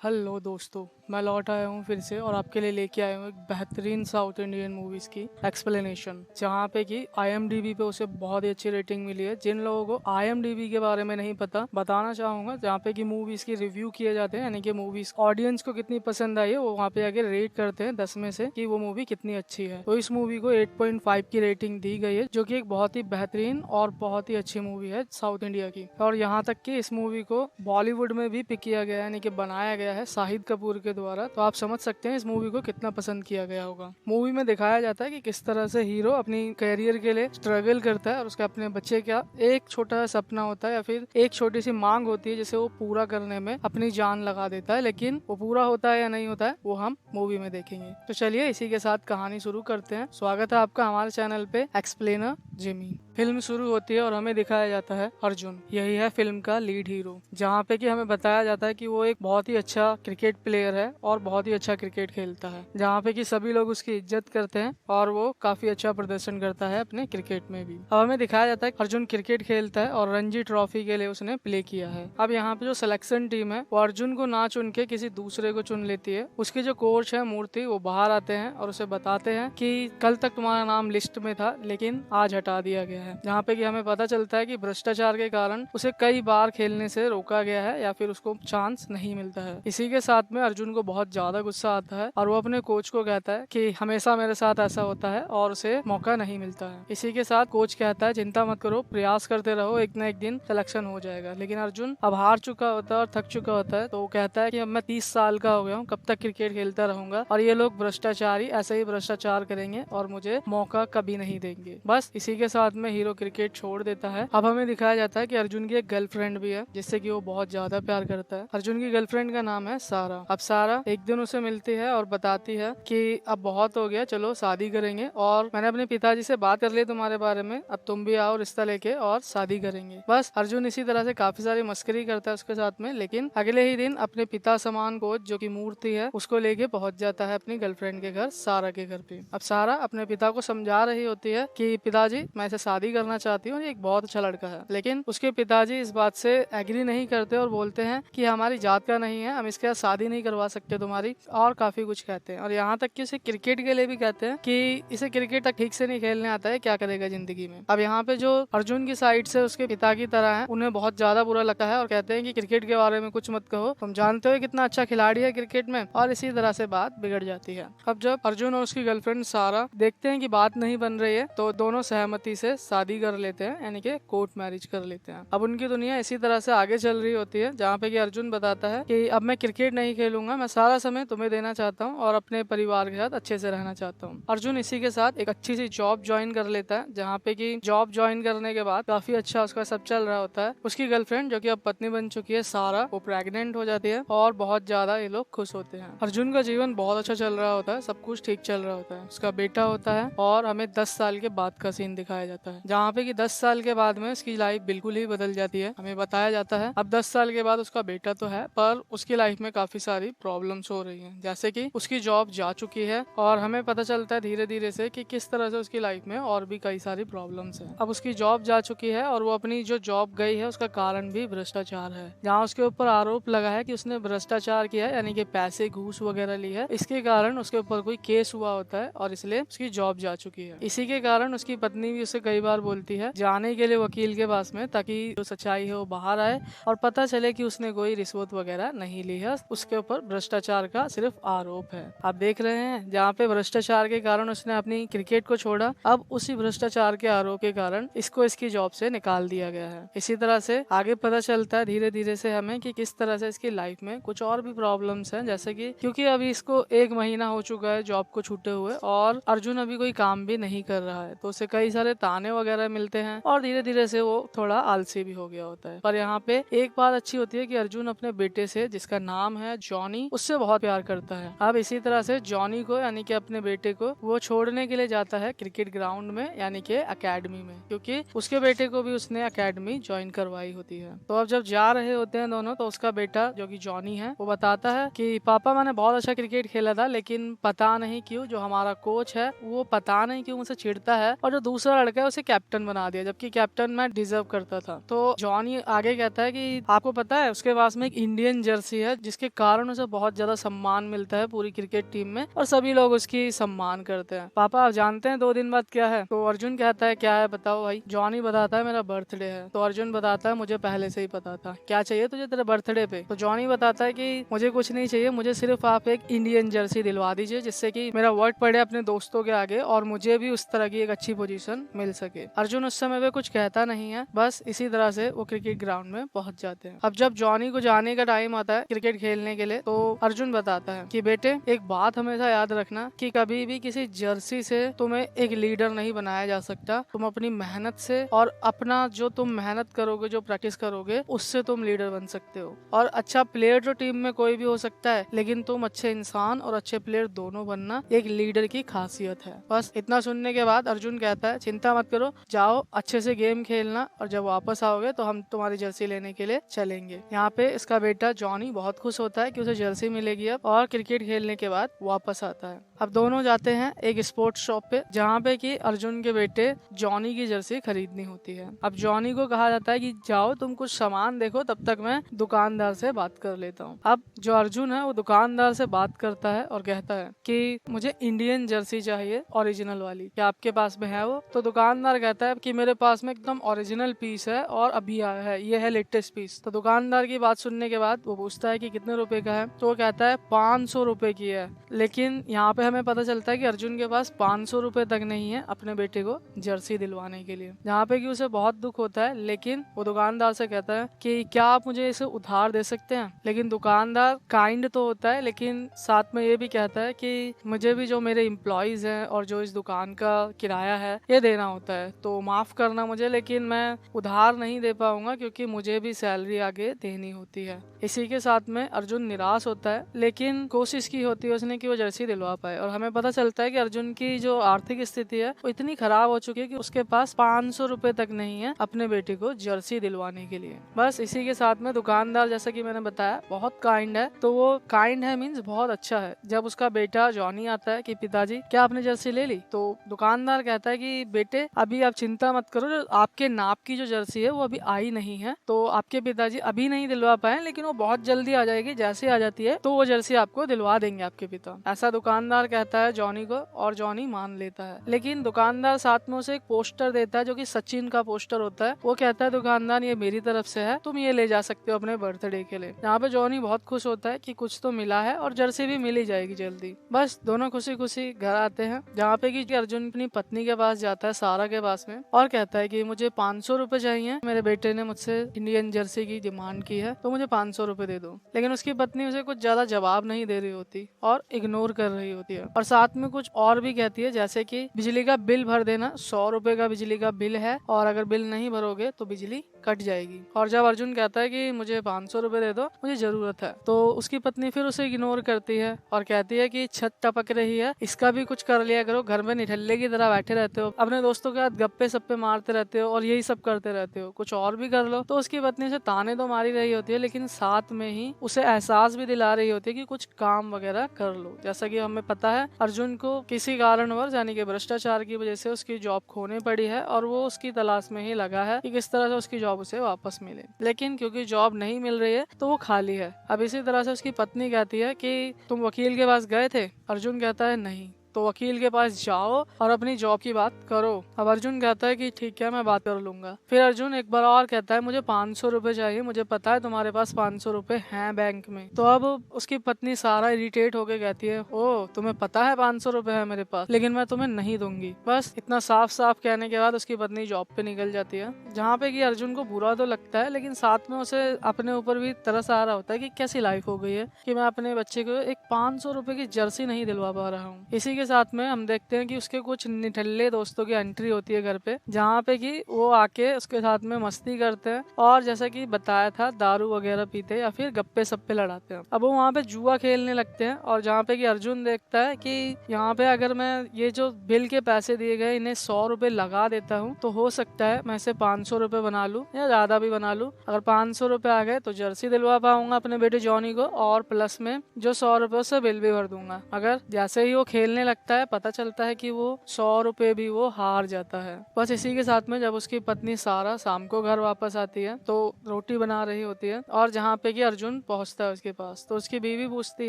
Hello दोस्तों, मैं लौट आया हूँ फिर से और आपके लिए लेके आया हूँ एक बेहतरीन साउथ इंडियन मूवीज़ की एक्सप्लेनेशन, जहाँ पे कि IMDb पे उसे बहुत ही अच्छी रेटिंग मिली है। जिन लोगों को IMDb के बारे में नहीं पता, बताना चाहूँगा, जहाँ पे कि मूवीज़ की रिव्यू किए जाते हैं, यानी कि मूवीज़ ऑडियंस को कितनी पसंद आई है वो वहाँ पे आके रेट करते हैं 10 में से कि वो मूवी कितनी अच्छी है। तो इस मूवी को 8.5 की रेटिंग दी गई है, जो कि एक बहुत ही बेहतरीन और बहुत ही अच्छी मूवी है साउथ इंडिया की। और यहाँ तक कि इस मूवी को बॉलीवुड में भी पिक किया गया है, यानी कि बनाया गया है शाहिद कपूर के द्वारा। तो आप समझ सकते हैं इस मूवी को कितना पसंद किया गया होगा। मूवी में दिखाया जाता है कि किस तरह से हीरो अपनी करियर के लिए स्ट्रगल करता है और उसके अपने बच्चे का एक छोटा सा सपना होता है या फिर एक छोटी सी मांग होती है जिसे वो पूरा करने में अपनी जान लगा देता है, लेकिन वो पूरा होता है या नहीं होता है वो हम मूवी में देखेंगे। तो चलिए इसी के साथ कहानी शुरू करते हैं। स्वागत है आपका हमारे चैनल पे एक्सप्लेनर जिमी। फिल्म शुरू होती है और हमें दिखाया जाता है अर्जुन, यही है फिल्म का लीड हीरो, जहाँ पे कि हमें बताया जाता है कि वो एक बहुत ही अच्छा क्रिकेट प्लेयर है और बहुत ही अच्छा क्रिकेट खेलता है, जहाँ पे कि सभी लोग उसकी इज्जत करते हैं और वो काफी अच्छा प्रदर्शन करता है अपने क्रिकेट में भी। अब हमें दिखाया जाता है कि अर्जुन क्रिकेट खेलता है और रणजी ट्रॉफी के लिए उसने प्ले किया है। अब यहाँ पे जो सिलेक्शन टीम है वो अर्जुन को ना चुन के किसी दूसरे को चुन लेती है। उसके जो कोच है मूर्ति, वो बाहर आते हैं और उसे बताते हैं कि कल तक तुम्हारा नाम लिस्ट में था लेकिन आज हटा दिया गया है, जहाँ पे कि हमें पता चलता है कि भ्रष्टाचार के कारण उसे कई बार खेलने से रोका गया है या फिर उसको चांस नहीं मिलता है। इसी के साथ में अर्जुन को बहुत ज्यादा गुस्सा आता है और वो अपने कोच को कहता है कि हमेशा मेरे साथ ऐसा होता है और उसे मौका नहीं मिलता है। इसी के साथ कोच कहता है चिंता मत करो, प्रयास करते रहो, एक न एक दिन सिलेक्शन हो जाएगा। लेकिन अर्जुन अब हार चुका होता है और थक चुका होता है, तो वो कहता है कि अब मैं 30 साल का हो गया हूँ, कब तक क्रिकेट खेलता रहूंगा और ये लोग भ्रष्टाचारी ऐसे ही भ्रष्टाचार करेंगे और मुझे मौका कभी नहीं देंगे। बस इसी के साथ में हीरो क्रिकेट छोड़ देता है। अब हमें दिखाया जाता है कि अर्जुन की एक गर्लफ्रेंड भी है जिससे कि वो बहुत ज्यादा प्यार करता है। अर्जुन की गर्लफ्रेंड का नाम है सारा। अब सारा एक दिन उसे मिलती है और बताती है कि अब बहुत हो गया, चलो शादी करेंगे और मैंने अपने पिताजी से बात कर ली तुम्हारे बारे में, अब तुम भी आओ रिश्ता लेके और शादी करेंगे। बस अर्जुन इसी तरह से काफी सारी मस्करी करता है उसके साथ में, लेकिन अगले ही दिन अपने पिता समान कोच जो कि मूर्ति है उसको लेके पहुंच जाता है अपनी गर्लफ्रेंड के घर, सारा के घर पे। अब सारा अपने पिता को समझा रही होती है कि पिताजी मैं इसे शादी करना चाहती हूँ, ये एक बहुत अच्छा लड़का है, लेकिन उसके पिताजी इस बात से एग्री नहीं करते और बोलते हैं कि हमारी जात का नहीं है, हम इसके साथ शादी नहीं करवा सकते तुम्हारी, और काफी कुछ कहते हैं। और यहाँ तक कि उसे क्रिकेट के लिए भी कहते हैं कि इसे क्रिकेट तक ठीक से नहीं खेलने आता है, क्या करेगा जिंदगी में। अब यहाँ पे जो अर्जुन की साइड से उसके पिता की तरह है, उन्हें बहुत ज्यादा बुरा लगता है और कहते हैं कि क्रिकेट के बारे में कुछ मत कहो, तुम जानते हो कितना अच्छा खिलाड़ी है क्रिकेट में, और इसी तरह से बात बिगड़ जाती है। अब जब अर्जुन और उसकी गर्लफ्रेंड सारा देखते हैं कि बात नहीं बन रही है, तो दोनों सहमति से शादी कर लेते हैं, यानी कि कोर्ट मैरिज कर लेते हैं। अब उनकी दुनिया इसी तरह से आगे चल रही होती है, जहाँ पे कि अर्जुन बताता है कि अब मैं क्रिकेट नहीं खेलूंगा, मैं सारा समय तुम्हें देना चाहता हूँ और अपने परिवार के साथ अच्छे से रहना चाहता हूँ। अर्जुन इसी के साथ एक अच्छी सी जॉब ज्वाइन कर लेता है, जहाँ पे कि जॉब ज्वाइन करने के बाद काफी अच्छा उसका सब चल रहा होता है। उसकी गर्लफ्रेंड जो कि अब पत्नी बन चुकी है सारा, वो प्रेग्नेंट हो जाती है और बहुत ज्यादा ये लोग खुश होते हैं। अर्जुन का जीवन बहुत अच्छा चल रहा होता है, सब कुछ ठीक चल रहा होता है। उसका बेटा होता है और हमें 10 साल के बाद का सीन दिखाया जाता है, जहाँ पे कि 10 साल के बाद में उसकी लाइफ बिल्कुल ही बदल जाती है। हमें बताया जाता है अब 10 साल के बाद उसका बेटा तो है, पर उसकी लाइफ में काफी सारी प्रॉब्लम्स हो रही हैं, जैसे कि उसकी जॉब जा चुकी है और हमें पता चलता है धीरे धीरे से कि किस तरह से उसकी लाइफ में और भी कई सारी प्रॉब्लम्स हैं। अब उसकी जॉब जा चुकी है और वो अपनी जो जॉब गई है उसका कारण भी भ्रष्टाचार है, जहाँ उसके ऊपर आरोप लगा है कि उसने भ्रष्टाचार किया है, यानी कि पैसे घूस वगैरह ली है, इसके कारण उसके ऊपर कोई केस हुआ होता है और इसलिए उसकी जॉब जा चुकी है। इसी के कारण उसकी पत्नी भी उसे कई बार बोलती है जाने के लिए वकील के पास में, ताकि जो सच्चाई है वो बाहर आए और पता चले कि उसने कोई रिश्वत वगैरह नहीं ली है, उसके ऊपर भ्रष्टाचार का सिर्फ आरोप है। आप देख रहे हैं जहाँ पे भ्रष्टाचार के कारण उसने अपनी क्रिकेट को छोड़ा, अब उसी भ्रष्टाचार के आरोप के कारण इसको इसकी जॉब से निकाल दिया गया है। इसी तरह से आगे पता चलता है धीरे धीरे से हमें कि किस तरह से इसकी लाइफ में कुछ और भी प्रॉब्लम्स हैं, जैसे कि क्योंकि अभी इसको 1 महीना हो चुका है जॉब को छूटे हुए और अर्जुन अभी कोई काम भी नहीं कर रहा है, तो उसे कई सारे ताने वगैरह मिलते हैं और धीरे धीरे से वो थोड़ा आलसी भी हो गया होता है। पर यहाँ पे एक बात अच्छी होती है कि अर्जुन अपने बेटे से, जिसका नाम है जॉनी, उससे बहुत प्यार करता है। अब इसी तरह से जॉनी को, यानी कि अपने बेटे को, वो छोड़ने के लिए जाता है क्रिकेट ग्राउंड में, यानी कि अकेडमी में, क्योंकि उसके बेटे को भी उसने अकेडमी ज्वाइन करवाई होती है। तो अब जब जा रहे होते हैं दोनों, तो उसका बेटा जो कि जॉनी है वो बताता है कि पापा मैंने बहुत अच्छा क्रिकेट खेला था, लेकिन पता नहीं क्यों जो हमारा कोच है वो पता नहीं क्यों मुझसे चिढ़ता है और जो दूसरा लड़का है उसे कैप्टन बना दिया, जबकि कैप्टन मैं डिजर्व करता था। तो जॉनी आगे कहता है कि आपको पता है उसके पास में एक इंडियन जर्सी है है, जिसके कारण उसे बहुत ज्यादा सम्मान मिलता है पूरी क्रिकेट टीम में और सभी लोग उसकी सम्मान करते हैं। पापा आप जानते हैं 2 दिन बाद क्या है? तो अर्जुन कहता है क्या है बताओ भाई। जॉनी बताता है मेरा बर्थडे है। तो अर्जुन बताता है मुझे पहले से ही पता था। क्या चाहिए तुझे तेरे बर्थडे पे? तो जॉनी बताता है कि मुझे कुछ नहीं चाहिए, मुझे सिर्फ आप एक इंडियन जर्सी दिलवा दीजिए जिससे कि मेरा वर्ड पड़े अपने दोस्तों के आगे और मुझे भी उस तरह की एक अच्छी पोजीशन मिल सके। अर्जुन उस समय पे कुछ कहता नहीं है, बस इसी तरह से वो क्रिकेट ग्राउंड में पहुंच जाते हैं। अब जब जॉनी को जाने का टाइम आता है क्रिकेट खेलने के लिए, तो अर्जुन बताता है कि बेटे एक बात हमेशा याद रखना कि कभी भी किसी जर्सी से तुम्हें एक लीडर नहीं बनाया जा सकता। तुम अपनी मेहनत से और अपना जो तुम मेहनत करोगे, जो प्रैक्टिस करोगे, उससे तुम लीडर बन सकते हो। और अच्छा प्लेयर तो टीम में कोई भी हो सकता है, लेकिन तुम अच्छे इंसान और अच्छे प्लेयर दोनों बनना एक लीडर की खासियत है। बस इतना सुनने के बाद अर्जुन कहता है चिंता मत करो, जाओ अच्छे से गेम खेलना और जब वापस आओगे तो हम तुम्हारी जर्सी लेने के लिए चलेंगे। यहाँ पे इसका बेटा जॉनी बहुत खुश होता है कि उसे जर्सी मिलेगी अब, और क्रिकेट खेलने के बाद वापस आता है। अब दोनों जाते हैं एक स्पोर्ट्स शॉप पे, जहाँ पे कि अर्जुन के बेटे जॉनी की जर्सी खरीदनी होती है। अब जॉनी को कहा जाता है कि जाओ तुम कुछ सामान देखो, तब तक मैं दुकानदार से बात कर लेता हूँ। अब जो अर्जुन है वो दुकानदार से बात करता है और कहता है कि मुझे इंडियन जर्सी चाहिए ओरिजिनल वाली, क्या आपके पास में है वो? तो दुकानदार कहता है कि मेरे पास में एकदम ओरिजिनल पीस है और अभी आया है, ये है लेटेस्ट पीस। तो दुकानदार की बात सुनने के बाद वो पूछता है कि कितने रुपए का है? तो वो कहता है 500 रुपए की है। लेकिन यहाँ पे हमें पता चलता है कि अर्जुन के पास 500 रुपए तक नहीं है अपने बेटे को जर्सी दिलवाने के लिए, जहाँ पे कि उसे बहुत दुख होता है। लेकिन वो दुकानदार से कहता है कि क्या आप मुझे इसे उधार दे सकते हैं? लेकिन दुकानदार काइंड तो होता है, लेकिन साथ में ये भी कहता है कि मुझे भी जो मेरे एम्प्लॉयज हैं और जो इस दुकान का किराया है ये देना होता है, तो माफ करना मुझे, लेकिन मैं उधार नहीं दे पाऊंगा क्योंकि मुझे भी सैलरी आगे देनी होती है। इसी के साथ में अर्जुन निराश होता है, लेकिन कोशिश की होती है उसने कि वो जर्सी दिलवा पाए। और हमें पता चलता है कि अर्जुन की जो आर्थिक स्थिति है वो इतनी खराब हो चुकी है कि उसके पास 500 रुपए तक नहीं है अपने बेटे को जर्सी दिलवाने के लिए। बस इसी के साथ में दुकानदार, जैसा कि मैंने बताया, बहुत काइंड है। तो वो काइंड है मीन्स बहुत अच्छा है। जब उसका बेटा जॉनी आता है कि पिताजी क्या आपने जर्सी ले ली? तो दुकानदार कहता है कि बेटे अभी आप चिंता मत करो, जो आपके नाप की जो जर्सी है वो अभी आई नहीं है, तो आपके पिताजी अभी नहीं दिलवा पाए, लेकिन वो बहुत जल्दी आ जाएगी। जैसे आ जाती है तो वो जर्सी आपको दिलवा देंगे आपके पिता। ऐसा दुकानदार कहता है जॉनी को और जॉनी मान लेता है। लेकिन दुकानदार साथ में उसे एक पोस्टर देता है जो कि सचिन का पोस्टर होता है। वो कहता है दुकानदार ये मेरी तरफ से है, तुम ये ले जा सकते हो अपने बर्थडे के लिए। यहाँ पे जॉनी बहुत खुश होता है कि कुछ तो मिला है और जर्सी भी मिल ही जाएगी जल्दी। बस दोनों खुशी खुशी घर आते हैं, जहाँ पे कि अर्जुन अपनी पत्नी के पास जाता है, सारा के पास में, और कहता है कि मुझे 500 रुपए चाहिए, मेरे बेटे ने मुझसे इंडियन जर्सी की डिमांड की है तो मुझे 500 रुपए दे दो। लेकिन उसकी पत्नी उसे कुछ ज्यादा जवाब नहीं दे रही होती और इग्नोर कर रही होती है, और साथ में कुछ और भी कहती है, जैसे कि बिजली का बिल भर देना, 100 रुपए का बिजली का बिल है और अगर बिल नहीं भरोगे तो बिजली कट जाएगी। और जब अर्जुन कहता है कि मुझे 500 रुपए दे दो, मुझे जरूरत है, तो उसकी पत्नी फिर उसे इग्नोर करती है और कहती है कि छत टपक रही है, इसका भी कुछ कर लिया करो, घर में निठल्ले की तरह बैठे रहते हो, अपने दोस्तों के साथ गप्पे सप्पे मारते रहते हो और यही सब करते रहते हो, कुछ और भी कर लो। तो उसकी पत्नी से ताने तो मारी रही होती है, लेकिन साथ में ही उसे एहसास भी दिला रही होती है कि कुछ काम वगैरह कर लो। जैसा कि हमें पता है अर्जुन को किसी कारणवश यानी कि भ्रष्टाचार की वजह से उसकी जॉब खोने पड़ी है और वो उसकी तलाश में ही लगा है कि किस तरह से उसकी जॉब उसे वापस मिले। लेकिन क्योंकि जॉब नहीं मिल रही है तो वो खाली है। अब इसी तरह से उसकी पत्नी कहती है कि तुम वकील के पास गए थे? अर्जुन कहता है नहीं। तो वकील के पास जाओ और अपनी जॉब की बात करो। अब अर्जुन कहता है कि ठीक है मैं बात कर लूंगा। फिर अर्जुन एक बार और कहता है मुझे 500 रुपए चाहिए, मुझे पता है तुम्हारे पास 500 रुपए हैं बैंक में। तो अब उसकी पत्नी सारा इरिटेट होके कहती है ओ तुम्हें पता है 500 रुपए है मेरे पास, लेकिन मैं तुम्हें नहीं दूंगी। बस इतना साफ साफ कहने के बाद उसकी पत्नी जॉब पे निकल जाती है, जहाँ पे कि अर्जुन को बुरा तो लगता है, लेकिन साथ में उसे अपने ऊपर भी तरस आ रहा होता है कि कैसी लाइफ हो गई है कि मैं अपने बच्चे को एक 500 रुपए की जर्सी नहीं दिलवा पा रहा हूँ। इसी के साथ में हम देखते हैं कि उसके कुछ निठल्ले दोस्तों की एंट्री होती है घर पे, जहाँ पे कि वो आके उसके साथ में मस्ती करते हैं और जैसा कि बताया था दारू वगैरह पीते हैं या फिर गप्पे सप्पे लड़ाते हैं। अब वो वहाँ पे जुआ खेलने लगते हैं और जहाँ पे कि अर्जुन देखता है कि यहाँ पे अगर मैं ये जो बिल के पैसे दिए गए इन्हें 100 रुपए लगा देता हूँ तो हो सकता है मैं इसे 500 रुपए बना लूँ या ज्यादा भी बना लूँ। अगर 500 रुपए आ गए तो जर्सी दिलवा पाऊंगा अपने बेटे जॉनी को और प्लस में जो 100 रुपए उससे बिल भी भर दूंगा। अगर जैसे ही वो खेलने लगता लगता है, पता चलता है कि वो 100 रुपए भी वो हार जाता है। बस इसी के साथ में जब उसकी पत्नी सारा शाम को घर वापस आती है तो रोटी बना रही होती है, और जहाँ पे कि अर्जुन पहुंचता है उसके पास, तो उसकी बीवी पूछती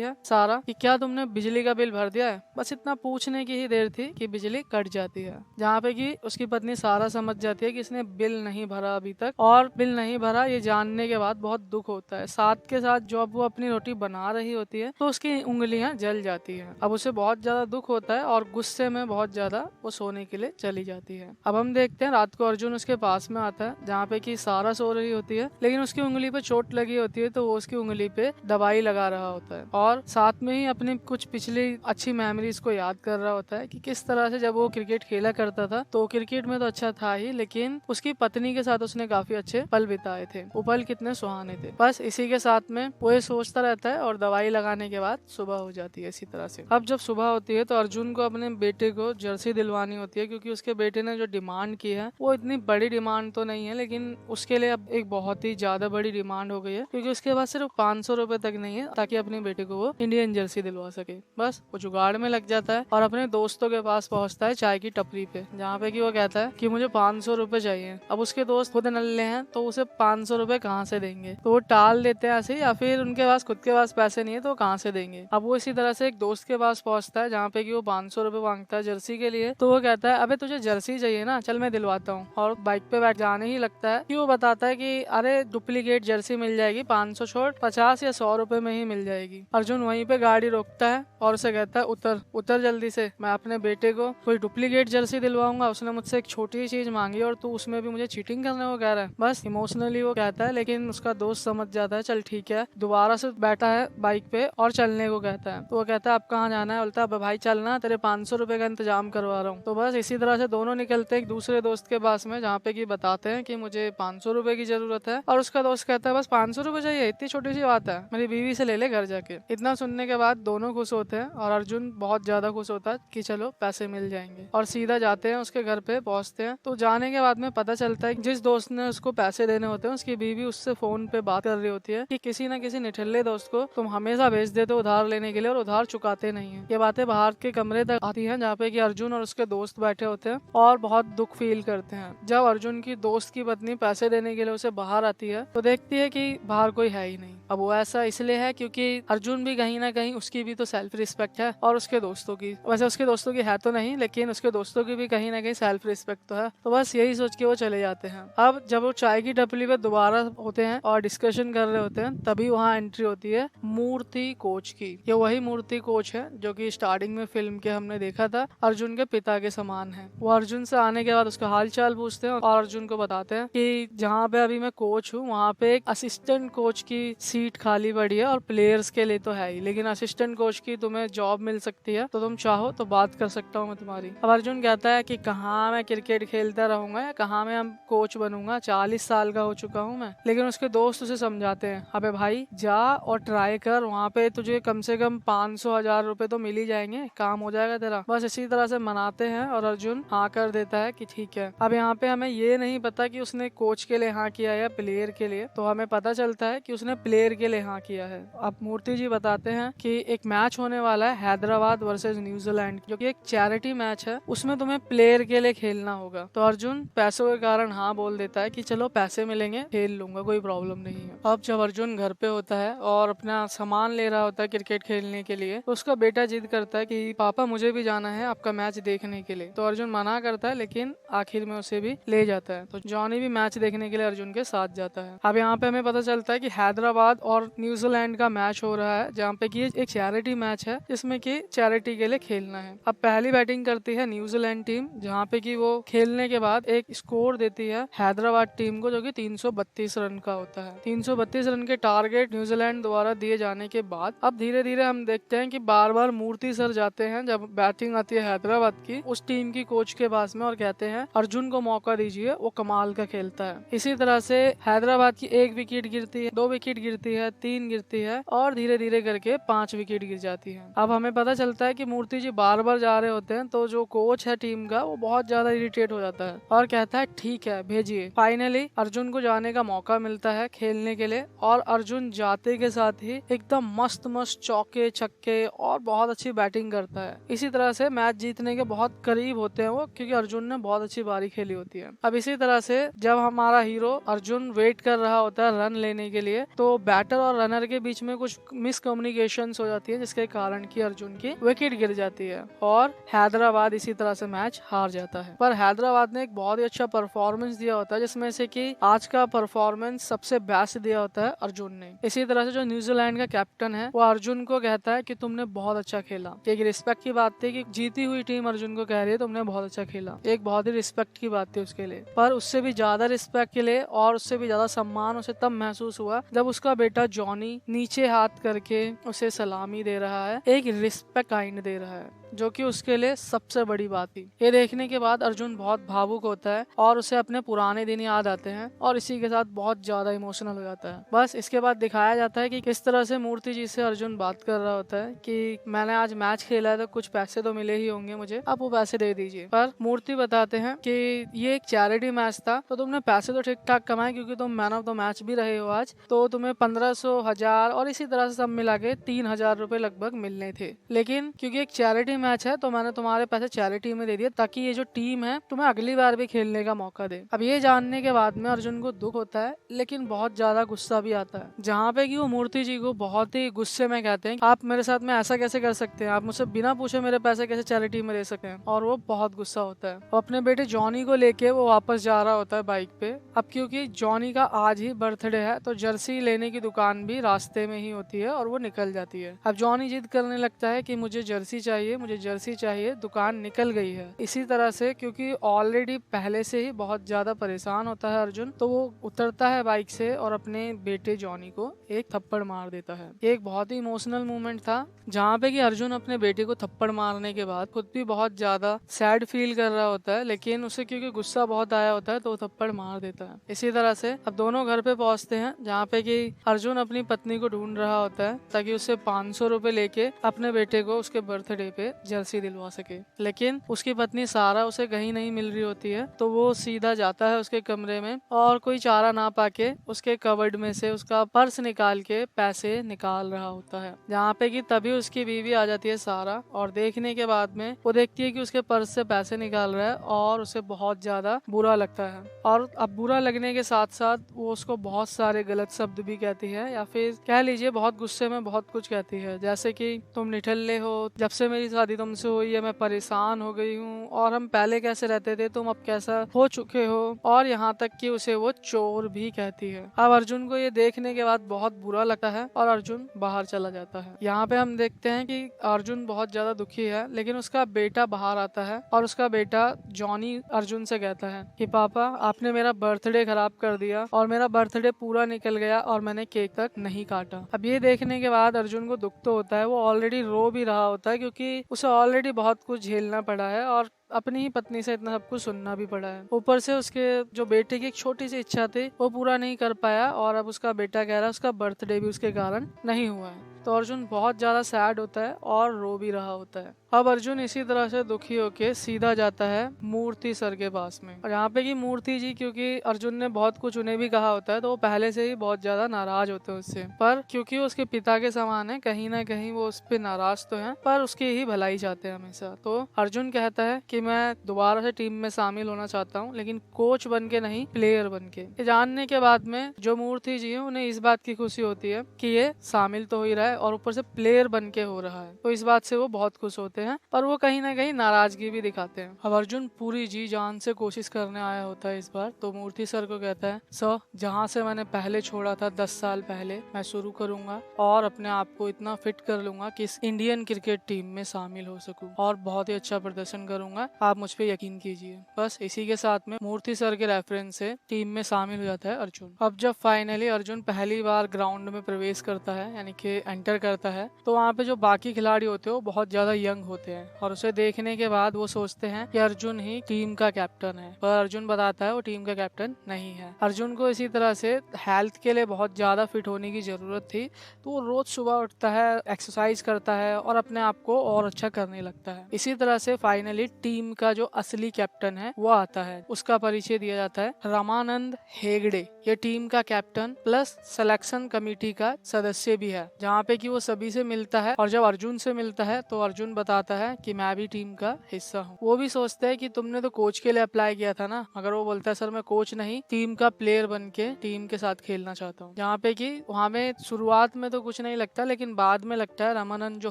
है सारा कि क्या तुमने बिजली का बिल भर दिया है? बस इतना पूछने की ही देर थी कि बिजली कट जाती है, जहाँ पे कि उसकी पत्नी सारा समझ जाती है कि इसने बिल नहीं भरा अभी तक, और बिल नहीं भरा ये जानने के बाद बहुत दुख होता है। साथ के साथ जब वो अपनी रोटी बना रही होती है तो उसकी उंगलियां जल जाती है। अब उसे बहुत ज्यादा दुख होता है और गुस्से में बहुत ज्यादा वो सोने के लिए चली जाती है। अब हम देखते हैं रात को अर्जुन उसके पास में आता है, जहाँ पे कि सारा सो रही होती है, लेकिन उसकी उंगली पे चोट लगी होती है, तो वो उसकी उंगली पे दवाई लगा रहा होता है, और साथ में ही अपनी कुछ पिछली अच्छी मेमोरीज को याद कर रहा होता है कि किस तरह से जब वो क्रिकेट खेला करता था तो क्रिकेट में तो अच्छा था ही, लेकिन उसकी पत्नी के साथ उसने काफी अच्छे पल बिताए थे, वो पल कितने सुहाने थे। बस इसी के साथ में वो ये सोचता रहता है, और दवाई लगाने के बाद सुबह हो जाती है इसी तरह से। अब जब सुबह होती है तो अर्जुन को अपने बेटे को जर्सी दिलवानी होती है, क्योंकि उसके बेटे ने जो डिमांड की है वो इतनी बड़ी डिमांड तो नहीं है, लेकिन उसके लिए अब एक बहुत ही ज्यादा बड़ी डिमांड हो गई है, क्योंकि उसके पास सिर्फ 500 रुपए तक नहीं है ताकि अपने बेटे को वो इंडियन जर्सी दिलवा सके। बस वो जुगाड़ में लग जाता है और अपने दोस्तों के पास पहुंचता है चाय की टपरी पे, जहाँ पे कि वो कहता है कि मुझे 500 रुपए चाहिए। अब उसके दोस्त खुद नल्ले हैं तो उसे 500 रुपए कहाँ से देंगे, तो वो टाल देते हैं ऐसे, या फिर उनके पास खुद के पास पैसे नहीं है तो वो कहाँ से देंगे। अब वो इसी तरह से एक दोस्त के पास पहुंचता है, जहाँ पे कि वो 500 रुपए मांगता है जर्सी के लिए, तो वो कहता है अबे तुझे जर्सी चाहिए ना, चल मैं दिलवाता हूँ, और बाइक पे बैठ जाने ही लगता है कि वो बताता है कि अरे डुप्लीकेट जर्सी मिल जाएगी, 500 छोड़ 50 या 100 रुपए में ही मिल जाएगी। अर्जुन वहीं पे गाड़ी रोकता है और उसे कहता है उतर उतर जल्दी से, मैं अपने बेटे को कोई डुप्लीकेट जर्सी दिलवाऊंगा, उसने मुझसे एक छोटी चीज मांगी और तू उसमें भी मुझे चीटिंग करने को कह रहा है। बस इमोशनली वो कहता है, लेकिन उसका दोस्त समझ जाता है, चल ठीक है, दोबारा से बैठा है बाइक पे और चलने को कहता है। तो वो कहता है अब कहाँ जाना है? बोलता है भाई चलना, तेरे 500 रुपए का इंतजाम करवा रहा हूँ। तो बस इसी तरह से दोनों निकलते हैं एक दूसरे दोस्त के पास में, जहाँ पे कि बताते हैं कि मुझे 500 रुपए की जरूरत है, और उसका दोस्त कहता है बस 500 रुपए चाहिए, इतनी छोटी सी बात है, मेरी बीवी से ले ले घर जाके। इतना सुनने के बाद दोनों खुश होते हैं, और अर्जुन बहुत ज्यादा खुश होता है कि चलो पैसे मिल जाएंगे, और सीधा जाते हैं उसके घर पे पहुंचते हैं। तो जाने के बाद में पता चलता है कि जिस दोस्त ने उसको पैसे देने होते हैं उसकी बीवी उससे फोन पे बात कर रही होती है कि किसी न किसी निठल्ले दोस्त को तुम हमेशा भेज देते हो उधार लेने के लिए और उधार चुकाते नहीं है। ये बातें बाहर के कमरे तक आती हैं, जहाँ पे कि अर्जुन और उसके दोस्त बैठे होते हैं और बहुत दुख फील करते हैं। जब अर्जुन की दोस्त की पत्नी पैसे देने के लिए उसे बाहर आती है तो देखती है कि बाहर कोई है ही नहीं। अब वो ऐसा इसलिए है क्योंकि अर्जुन भी कहीं ना कहीं, उसकी भी तो सेल्फ रिस्पेक्ट है, और उसके दोस्तों की, वैसे उसके दोस्तों की है तो नहीं, लेकिन उसके दोस्तों की भी कहीं ना कहीं सेल्फ रिस्पेक्ट तो है। तो बस यही सोच के वो चले जाते हैं। अब जब वो चाय की टपली पे दोबारा होते हैं और डिस्कशन कर रहे होते हैं, तभी वहाँ एंट्री होती है मूर्ति कोच की। ये वही मूर्ति कोच है जो कि स्टार्टिंग में फिल्म के हमने देखा था अर्जुन के पिता के समान है। वो अर्जुन से आने के बाद उसका हाल चाल पूछते हैं और अर्जुन को बताते हैं कि जहाँ पे अभी मैं कोच हूँ वहाँ पे एक असिस्टेंट कोच की सीट खाली पड़ी है, और प्लेयर्स के लिए तो है ही, लेकिन असिस्टेंट कोच की तुम्हें जॉब मिल सकती है, तो तुम चाहो तो बात कर सकता हूँ मैं तुम्हारी। अब अर्जुन कहता है कि कहाँ मैं क्रिकेट खेलता रहूंगा या कहाँ मैं कोच बनूंगा, 40 साल का हो चुका हूँ मैं। लेकिन उसके दोस्त उसे समझाते हैं अबे भाई जा और ट्राई कर, वहाँ पे तुझे कम से कम 500,000 रुपए तो मिल ही जाएंगे, काम हो जाएगा तेरा। बस इसी तरह से मनाते हैं और अर्जुन हाँ कर देता है कि ठीक है। अब यहाँ पे हमें ये नहीं पता कि उसने कोच के लिए हाँ किया या प्लेयर के लिए, तो हमें पता चलता है कि उसने प्लेयर के लिए हाँ किया है। अब मूर्ति जी बताते हैं कि एक मैच होने वाला है हैदराबाद वर्सेस न्यूजीलैंड, जो कि एक चैरिटी मैच है, उसमें तुम्हें प्लेयर के लिए खेलना होगा। तो अर्जुन पैसों के कारण हाँ बोल देता है कि चलो पैसे मिलेंगे, खेल लूंगा, कोई प्रॉब्लम नहीं है। अब जब अर्जुन घर पे होता है और अपना सामान ले रहा होता है क्रिकेट खेलने के लिए, तो उसका बेटा जिद करता है कि पापा मुझे भी जाना है आपका मैच देखने के लिए। तो अर्जुन मना करता है, लेकिन आखिर में उसे भी ले जाता है। तो जॉनी भी मैच देखने के लिए अर्जुन के साथ जाता है। अब यहाँ पे हमें पता चलता है कि हैदराबाद और न्यूजीलैंड का मैच हो रहा है, जहाँ पे कि एक चैरिटी मैच है जिसमें कि चैरिटी के लिए खेलना है। अब पहली बैटिंग करती है न्यूजीलैंड टीम, जहाँ पे कि वो खेलने के बाद एक स्कोर देती है हैदराबाद टीम को, जो कि 332 रन का होता है। 332 रन के टारगेट न्यूजीलैंड द्वारा दिए जाने के बाद अब धीरे धीरे हम देखते हैं कि बार बार मूर्ति सर जाते हैं जब बैटिंग आती है हैदराबाद की, उस टीम की कोच के पास में, और कहते हैं अर्जुन को मौका दीजिए, वो कमाल का खेलता है। इसी तरह से हैदराबाद की 1 विकेट गिरती है, 2 विकेट गिरती है, 3 गिरती है, और धीरे धीरे करके 5 विकेट गिर जाती है। अब हमें पता चलता है कि मूर्ति जी बार बार जा रहे होते हैं, तो जो कोच है टीम का वो बहुत ज्यादा इरिटेट हो जाता है और कहता है ठीक है भेजिए। फाइनली अर्जुन को जाने का मौका मिलता है खेलने के लिए, और अर्जुन जाते के साथ ही एकदम मस्त मस्त चौके छक्के और बहुत अच्छी बैटिंग करता होता है। इसी तरह से मैच जीतने के बहुत करीब होते हैं वो, क्योंकि अर्जुन ने बहुत अच्छी बारी खेली होती है। अब इसी तरह से जब हमारा हीरो अर्जुन वेट कर रहा होता है रन लेने के लिए, तो बैटर और रनर के बीच में कुछ मिसकम्युनिकेशन हो जाती है, जिसके कारण की अर्जुन की विकेट गिर जाती है और हैदराबाद इसी तरह से मैच हार जाता है। पर हैदराबाद ने एक बहुत ही अच्छा परफॉर्मेंस दिया होता है, जिसमें से कि आज का परफॉर्मेंस सबसे बेस्ट दिया होता है अर्जुन ने। इसी तरह से जो न्यूजीलैंड का कैप्टन है वो अर्जुन को कहता है कि तुमने बहुत अच्छा खेला। एक रिस्पेक्ट की बात थी कि जीती हुई टीम अर्जुन को कह रही है तुमने बहुत अच्छा खेला, एक बहुत ही रिस्पेक्ट की बात थी उसके लिए। पर उससे भी ज्यादा रिस्पेक्ट के लिए और उससे भी ज्यादा सम्मान उसे तब महसूस हुआ जब उसका बेटा जॉनी नीचे हाथ करके उसे सलामी दे रहा है, एक रिस्पेक्ट काइंड दे रहा है, जो कि उसके लिए सबसे बड़ी बात थी। ये देखने के बाद अर्जुन बहुत भावुक होता है और उसे अपने पुराने दिन याद आते हैं और इसी के साथ बहुत ज्यादा इमोशनल हो जाता है। बस इसके बाद दिखाया जाता है कि किस तरह से मूर्ति जी से अर्जुन बात कर रहा होता है कि मैंने आज मैच खेला है तो कुछ पैसे तो मिले ही होंगे मुझे, आप वो पैसे दे दीजिए। पर मूर्ति बताते हैं कि ये एक चैरिटी मैच था, तो तुमने पैसे तो ठीक ठाक कमाए क्योंकि तुम मैन ऑफ द मैच भी रहे हो आज, तो तुम्हें 1500, 1000 और इसी तरह से सब मिला के 3000 रुपए लगभग मिलने थे। लेकिन क्योंकि एक चैरिटी मैच है तो मैंने तुम्हारे पैसे चैरिटी में दे दिए ताकि ये जो टीम है तुम्हें अगली बार भी खेलने का मौका दे। अब ये जानने के बाद में अर्जुन को दुख होता है, लेकिन बहुत ज्यादा गुस्सा भी आता है, जहाँ पे कि वो मूर्ति जी को बहुत ही गुस्से में कहते हैं आप मेरे साथ में ऐसा कैसे कर सकते हैं, आप मुझसे बिना पूछे मेरे पैसे कैसे चैरिटी में दे सके। और वो बहुत गुस्सा होता है। वो अपने बेटे जॉनी को लेके वो वापस जा रहा होता है बाइक पे। अब क्योंकि जॉनी का आज ही बर्थडे है तो जर्सी लेने की दुकान भी रास्ते में ही होती है और वो निकल जाती है। अब जॉनी जिद करने लगता है कि मुझे जर्सी चाहिए, मुझे जर्सी चाहिए, दुकान निकल गई है। इसी तरह से क्योंकि ऑलरेडी पहले से ही बहुत ज्यादा परेशान होता है अर्जुन, तो वो उतरता है बाइक से और अपने बेटे जॉनी को एक थप्पड़ मार देता है। एक बहुत ही इमोशनल मोमेंट था जहाँ पे कि अर्जुन अपने बेटे को थप्पड़ मारने के बाद खुद भी बहुत ज्यादा सैड फील कर रहा होता है, लेकिन उसे क्योंकि गुस्सा बहुत आया होता है तो वो थप्पड़ मार देता है। इसी तरह से अब दोनों घर पे पहुंचते हैं जहाँ पे कि अर्जुन अपनी पत्नी को ढूंढ रहा होता है ताकि उससे 500 रुपए लेके अपने बेटे को उसके बर्थडे पे जर्सी दिलवा सके। लेकिन उसकी पत्नी सारा उसे कहीं नहीं मिल रही होती है, तो वो सीधा जाता है उसके कमरे में और कोई चारा ना पाके उसके कबर्ड में से उसका पर्स निकाल के पैसे निकाल रहा होता है। जहाँ पे कि तभी उसकी बीवी आ जाती है सारा, और देखने के बाद में वो देखती है कि उसके पर्स से पैसे निकाल रहा है और उसे बहुत ज्यादा बुरा लगता है। और अब बुरा लगने के साथ साथ वो उसको बहुत सारे गलत शब्द भी कहती है, या फिर कह लीजिए बहुत गुस्से में बहुत कुछ कहती है, जैसे कि तुम निठल्ले हो, जब से मेरी शादी तुमसे हुई है मैं परेशान हो गई हूँ, और हम पहले कैसे रहते थे तुम अब कैसा हो चुके हो, और यहाँ तक कि उसे वो चोर भी कहती है। अब अर्जुन को ये देखने के बाद बहुत बुरा लगता है और अर्जुन बाहर चला जाता है। यहाँ पे हम देखते हैं कि अर्जुन बहुत ज्यादा दुखी है, लेकिन उसका बेटा बाहर आता है और उसका बेटा जॉनी अर्जुन से कहता है कि पापा आपने मेरा बर्थडे खराब कर दिया और मेरा बर्थडे पूरा निकल गया और मैंने केक तक नहीं काटा। अब ये देखने के बाद अर्जुन को दुख तो होता है, वो ऑलरेडी रो भी रहा होता है क्योंकि उसे ऑलरेडी बहुत कुछ झेलना पड़ा है और अपनी ही पत्नी से इतना सब कुछ सुनना भी पड़ा है। ऊपर से उसके जो बेटे की एक छोटी सी इच्छा थी वो पूरा नहीं कर पाया और अब उसका बेटा कह रहा है उसका बर्थडे भी उसके कारण नहीं हुआ है। तो अर्जुन बहुत ज्यादा सैड होता है और रो भी रहा होता है। अब अर्जुन इसी तरह से दुखी होके सीधा जाता है मूर्ति सर के पास में, और यहाँ पे की मूर्ति जी क्योंकि अर्जुन ने बहुत कुछ उन्हें भी कहा होता है तो वो पहले से ही बहुत ज्यादा नाराज होते हैं उससे, पर क्योंकि वो उसके पिता के समान है कहीं ना कहीं वो उस पर नाराज तो है पर उसकी ही भलाई चाहते हैं हमेशा। तो अर्जुन कहता है कि मैं दोबारा से टीम में शामिल होना चाहता हूँ, लेकिन कोच बन के नहीं, प्लेयर बन के। ये जानने के बाद में जो मूर्ति जी है उन्हें इस बात की खुशी होती है कि ये शामिल तो हो ही रहा है और ऊपर से प्लेयर बन के हो रहा है, तो इस बात से वो बहुत खुश होते हैं, पर वो कहीं ना कहीं नाराजगी भी दिखाते हैं। अब अर्जुन पूरी जी जान से कोशिश करने आया होता है इस बार, तो मूर्ति सर को कहता है सर जहाँ से मैंने पहले छोड़ा था 10 साल पहले मैं शुरू करूंगा और अपने आप को इतना फिट कर लूंगा कि इस इंडियन क्रिकेट टीम में शामिल हो सकूं और बहुत ही अच्छा प्रदर्शन करूंगा, आप मुझ पे यकीन कीजिए। बस इसी के साथ में मूर्ति सर के रेफरेंस से टीम में शामिल हो जाता है अर्जुन। अब जब फाइनली अर्जुन पहली बार ग्राउंड में प्रवेश करता है यानी कि एंटर करता है, तो वहाँ पे जो बाकी खिलाड़ी होते हैं वो बहुत ज्यादा यंग होते हैं और उसे देखने के बाद वो सोचते हैं कि अर्जुन ही टीम का कैप्टन है, पर अर्जुन बताता है वो टीम का कैप्टन नहीं है। अर्जुन को इसी तरह से हेल्थ के लिए बहुत ज्यादा फिट होने की जरूरत थी, तो वो रोज सुबह उठता है, एक्सरसाइज करता है और अपने आप को और अच्छा करने लगता है। इसी तरह से फाइनली टीम का जो असली कैप्टन है वो आता है, उसका परिचय दिया जाता है रामानंद हेगड़े। ये टीम का कैप्टन प्लस सिलेक्शन कमेटी का सदस्य भी है, जहाँ पे कि वो सभी से मिलता है और जब अर्जुन से मिलता है तो अर्जुन बताता है कि मैं भी टीम का हिस्सा हूँ। वो भी सोचता है कि तुमने तो कोच के लिए अप्लाई किया था ना, मगर वो बोलता है सर मैं कोच नहीं, टीम का प्लेयर बन के टीम के साथ खेलना चाहता हूँ। जहाँ पे कि वहाँ में शुरुआत में तो कुछ नहीं लगता, लेकिन बाद में लगता है रामानंद जो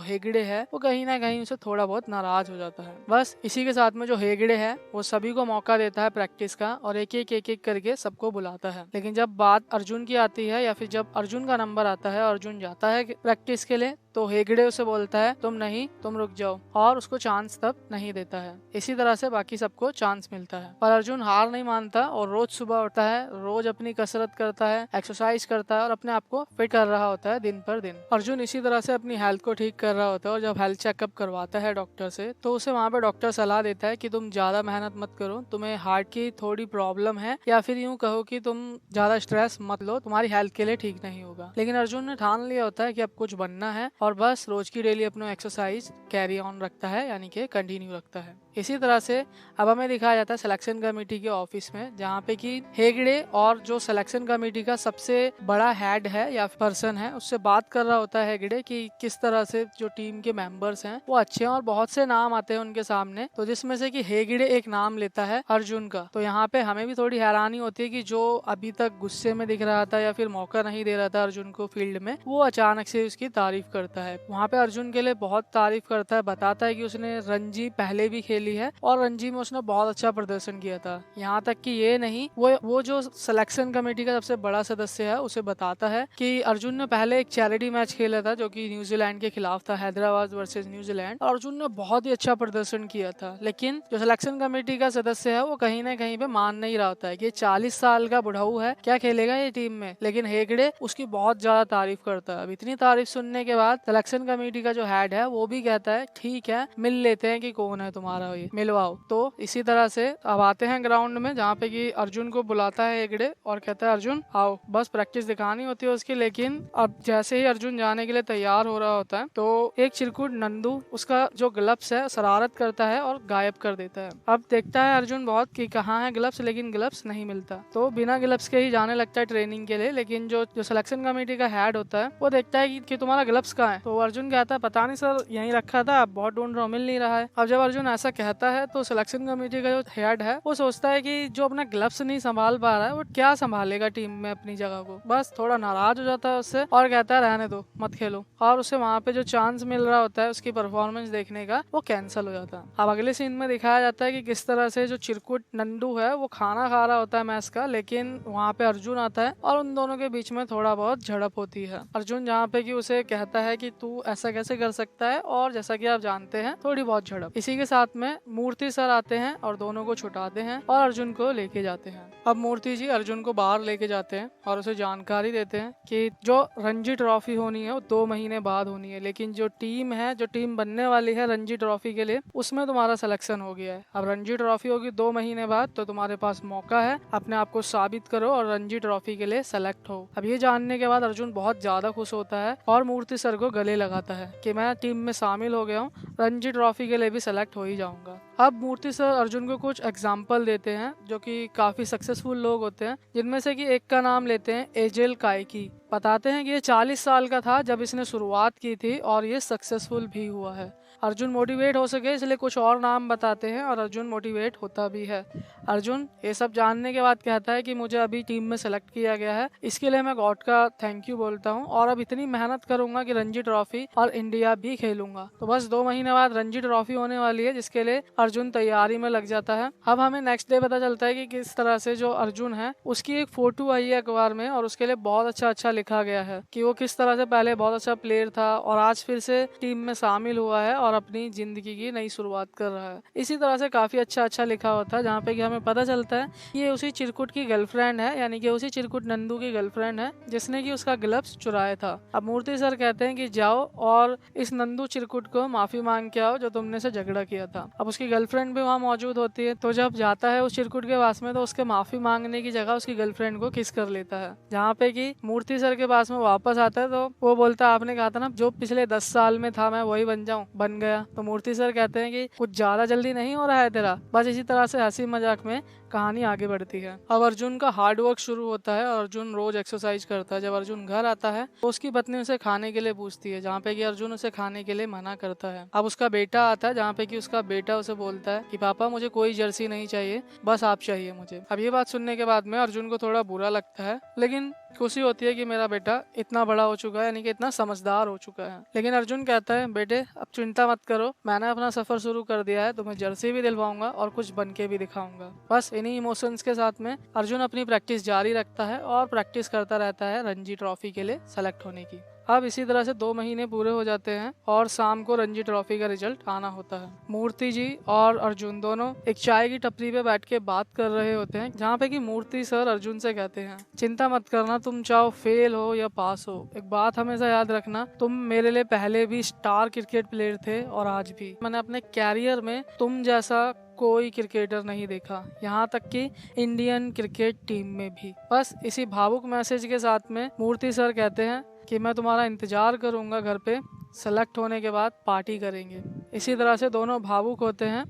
हेगड़े है वो कहीं ना कहीं उसे थोड़ा बहुत नाराज हो जाता है। बस इसी के साथ में जो हेगड़े है वो सभी को मौका देता है प्रैक्टिस का और एक एक करके सबको बुलाता है। लेकिन जब बात अर्जुन की आती है या फिर जब अर्जुन का नंबर आता है, अर्जुन जाता है प्रैक्टिस के लिए, तो हेगड़े उसे बोलता है तुम नहीं, तुम रुक जाओ, और उसको चांस तब नहीं देता है। इसी तरह से बाकी सबको चांस मिलता है, पर अर्जुन हार नहीं मानता और रोज सुबह उठता है, रोज अपनी कसरत करता है, एक्सरसाइज करता है और अपने आप को फिट कर रहा होता है दिन पर दिन। अर्जुन इसी तरह से अपनी हेल्थ को ठीक कर रहा होता है और जब हेल्थ चेकअप करवाता है डॉक्टर से, तो उसे वहाँ पे डॉक्टर सलाह देता है कि तुम ज्यादा मेहनत मत करो, तुम्हें हार्ट की थोड़ी प्रॉब्लम है, या फिर यूँ कहो कि तुम ज्यादा स्ट्रेस मत लो, तुम्हारी हेल्थ के लिए ठीक नहीं होगा। लेकिन अर्जुन ने ठान लिया होता है कि अब कुछ बनना है और बस रोज की डेली अपना एक्सरसाइज कैरी ऑन रखता है, यानी कि कंटिन्यू रखता है। इसी तरह से अब हमें दिखाया जाता है सिलेक्शन कमेटी के ऑफिस में, जहाँ पे कि हेगड़े और जो सिलेक्शन कमेटी का सबसे बड़ा हेड है या पर्सन है उससे बात कर रहा होता है हेगड़े कि किस तरह से जो टीम के मेंबर्स हैं वो अच्छे हैं और बहुत से नाम आते हैं उनके सामने, तो जिसमें से कि हेगड़े एक नाम लेता है अर्जुन का। तो यहाँ पे हमें भी थोड़ी हैरानी होती है कि जो अभी तक गुस्से में दिख रहा था या फिर मौका नहीं दे रहा था अर्जुन को फील्ड में, वो अचानक से उसकी तारीफ करता है। वहाँ पे अर्जुन के लिए बहुत तारीफ करता है, बताता है कि उसने रणजी पहले भी खेली है और रणजी में उसने बहुत अच्छा प्रदर्शन किया था। यहाँ तक कि ये नहीं, वो जो सिलेक्शन कमेटी का सबसे बड़ा सदस्य है उसे बताता है कि अर्जुन ने पहले एक चैरिटी मैच खेला था जो कि न्यूजीलैंड के खिलाफ था, हैदराबाद वर्सेस न्यूजीलैंड, और अर्जुन ने बहुत ही अच्छा प्रदर्शन किया था। लेकिन जो सिलेक्शन कमेटी का सदस्य है वो कहीं ना कहीं पे मान नहीं रहा होता है कि 40 साल का बुढ़ाऊ है, क्या खेलेगा ये टीम में। लेकिन हेगड़े उसकी बहुत ज्यादा तारीफ करता है। अब इतनी तारीफ सुनने के बाद सिलेक्शन कमेटी का जो हेड है वो भी कहता है ठीक है, मिल लेते हैं कि कौन है तुम्हारा, ये मिलवाओ। तो इसी तरह से अब आते हैं ग्राउंड में, जहाँ पे कि अर्जुन को बुलाता है हेगड़े और कहता है अर्जुन आओ, बस प्रैक्टिस दिखानी होती है उसकी। लेकिन अब जैसे ही अर्जुन जाने के लिए तैयार हो रहा होता है तो एक चिरकुट नंदू उसका जो ग्लव्स है शरारत करता है और गायब कर देता है। अब देखता है अर्जुन बहुत कि कहाँ है ग्लव्स, लेकिन ग्लव्स नहीं मिलता, तो बिना ग्लव्स के ही जाने लगता है ट्रेनिंग के लिए। लेकिन जो सिलेक्शन कमेटी का हेड होता है वो देखता है कि तुम्हारा ग्लव्स कहाँ है, तो अर्जुन कहता है पता नहीं सर, यहीं रखा था, बहुत ढूंढ रहा हूँ, मिल नहीं रहा है। अब जब अर्जुन ऐसा कहता है तो सिलेक्शन कमेटी का जो हेड है वो सोचता है कि जो अपना ग्लव्स नहीं संभाल पा रहा है वो क्या संभालेगा टीम में अपनी जगह को, बस थोड़ा नाराज हो जाता है उससे और कहता है रहने दो, मत खेलो। और उसे वहाँ पे जो चांस मिल रहा होता है उसकी परफॉर्मेंस देखने का वो कैंसिल हो जाता है। अब अगले सीन में दिखाया जाता है कि किस तरह से जो चिरकुट नंदू है वो खाना खा रहा होता है मैच का, लेकिन वहाँ पे अर्जुन आता है और उन दोनों के बीच में थोड़ा बहुत झड़प होती है। अर्जुन जहाँ पे कि उसे कहता है कि तू ऐसा कैसे कर सकता है, और जैसा कि आप जानते हैं थोड़ी बहुत झड़प। इसी के साथ में मूर्ति सर आते हैं और दोनों को छुटाते हैं और अर्जुन को लेके जाते हैं। अब मूर्ति जी अर्जुन को बाहर लेके जाते हैं और उसे जानकारी देते हैं कि जो रणजी ट्रॉफी होनी है वो 2 महीने बाद होनी है, लेकिन जो टीम है, जो टीम बनने वाली है रणजी ट्रॉफी के लिए, उसमें तुम्हारा सिलेक्शन हो गया है। अब रणजी ट्रॉफी होगी 2 महीने बाद, तो तुम्हारे पास मौका है, अपने आप को साबित करो और रणजी ट्रॉफी के लिए सेलेक्ट हो। अब ये जानने के बाद अर्जुन बहुत ज्यादा खुश होता है और मूर्ति सर को गले लगाता है कि मैं टीम में शामिल हो गया हूँ, रणजी ट्रॉफी के लिए भी सेलेक्ट हो ही जाऊंगा। अब मूर्ति सर अर्जुन को कुछ एग्जाम्पल देते हैं जो कि काफी सक्सेसफुल लोग होते हैं, जिनमें से कि एक का नाम लेते हैं एजेल काइकी। बताते हैं कि ये 40 साल का था जब इसने शुरुआत की थी और ये सक्सेसफुल भी हुआ है। अर्जुन मोटिवेट हो सके इसलिए कुछ और नाम बताते हैं और अर्जुन मोटिवेट होता भी है। अर्जुन ये सब जानने के बाद कहता है कि मुझे अभी टीम में सेलेक्ट किया गया है, इसके लिए मैं गॉड का थैंक यू बोलता हूँ और अब इतनी मेहनत करूंगा कि रणजी ट्रॉफी और इंडिया भी खेलूंगा। तो बस 2 महीने बाद रणजी ट्रॉफी होने वाली है, जिसके लिए अर्जुन तैयारी में लग जाता है। अब हमें नेक्स्ट डे पता चलता है कि किस तरह से जो अर्जुन है उसकी एक फोटो आई है अखबार में और उसके लिए बहुत अच्छा लिखा गया है कि वो किस तरह से पहले बहुत अच्छा प्लेयर था और आज फिर से टीम में शामिल हुआ है और अपनी जिंदगी की नई शुरुआत कर रहा है। इसी तरह से काफी अच्छा लिखा होता है, जहाँ पे कि हमें पता चलता है कि ये उसी चिरकुट की गर्लफ्रेंड है, यानी कि उसी चिरकुट नंदू की गर्लफ्रेंड है जिसने कि उसका ग्लव्स चुराया था। अब मूर्ति सर कहते हैं कि जाओ और इस नंदू चिरकुट को माफी मांग के आओ जो तुमने से झगड़ा किया था। अब उसकी गर्लफ्रेंड भी वहाँ मौजूद होती है, तो जब जाता है उस चिरकुट के पास में तो उसके माफी मांगने की जगह उसकी गर्लफ्रेंड को किस कर लेता है, जहाँ पे कि मूर्ति सर सर के पास में वापस आता है तो वो बोलता है आपने कहा था ना जो पिछले 10 साल में था मैं वही बन जाऊं, बन गया। तो मूर्ति सर कहते हैं कि कुछ ज्यादा जल्दी नहीं हो रहा है तेरा। बस इसी तरह से हंसी मजाक में कहानी आगे बढ़ती है। अब अर्जुन का हार्ड वर्क शुरू होता है और अर्जुन रोज एक्सरसाइज करता है। जब अर्जुन घर आता है तो उसकी पत्नी उसे खाने के लिए पूछती है, जहाँ पे कि अर्जुन उसे खाने के लिए मना करता है। अब उसका बेटा आता है, जहाँ पे कि उसका बेटा उसे बोलता है कि पापा मुझे कोई जर्सी नहीं चाहिए, बस आप चाहिए मुझे। अब ये बात सुनने के बाद में अर्जुन को थोड़ा बुरा लगता है, लेकिन खुशी होती है कि मेरा बेटा इतना बड़ा हो चुका है, यानी कि इतना समझदार हो चुका है। लेकिन अर्जुन कहता है बेटे अब चिंता मत करो, मैंने अपना सफर शुरू कर दिया है, तुम्हें जर्सी भी दिलवाऊंगा और कुछ बन के भी दिखाऊंगा। बस इन्हीं इमोशंस के साथ में अर्जुन अपनी प्रैक्टिस जारी रखता है और प्रैक्टिस करता रहता है रणजी ट्रॉफी के लिए सेलेक्ट होने की। अब इसी तरह से 2 महीने पूरे हो जाते हैं और शाम को रणजी ट्रॉफी का रिजल्ट आना होता है। मूर्ति जी और अर्जुन दोनों एक चाय की टपरी पे बैठ के बात कर रहे होते हैं, जहाँ पे कि मूर्ति सर अर्जुन से कहते हैं चिंता मत करना, तुम चाहो फेल हो या पास हो, एक बात हमेशा याद रखना, तुम मेरे लिए पहले भी स्टार क्रिकेट प्लेयर थे और आज भी। मैंने अपने कैरियर में तुम जैसा कोई क्रिकेटर नहीं देखा, यहाँ तक कि इंडियन क्रिकेट टीम में भी। बस इसी भावुक मैसेज के साथ में मूर्ति सर कहते हैं कि मैं तुम्हारा इंतजार करूंगा घर पे, सेलेक्ट होने के बाद पार्टी करेंगे। इसी तरह से दोनों भावुक होते हैं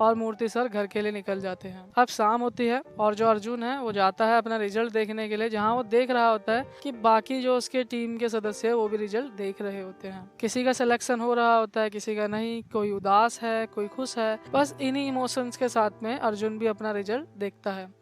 और मूर्ति सर घर के लिए निकल जाते हैं। अब शाम होती है और जो अर्जुन है वो जाता है अपना रिजल्ट देखने के लिए, जहां वो देख रहा होता है कि बाकी जो उसके टीम के सदस्य है वो भी रिजल्ट देख रहे होते हैं। किसी का सिलेक्शन हो रहा होता है, किसी का नहीं, कोई उदास है, कोई खुश है। बस इन्हीं इमोशंस के साथ में अर्जुन भी अपना रिजल्ट देखता है।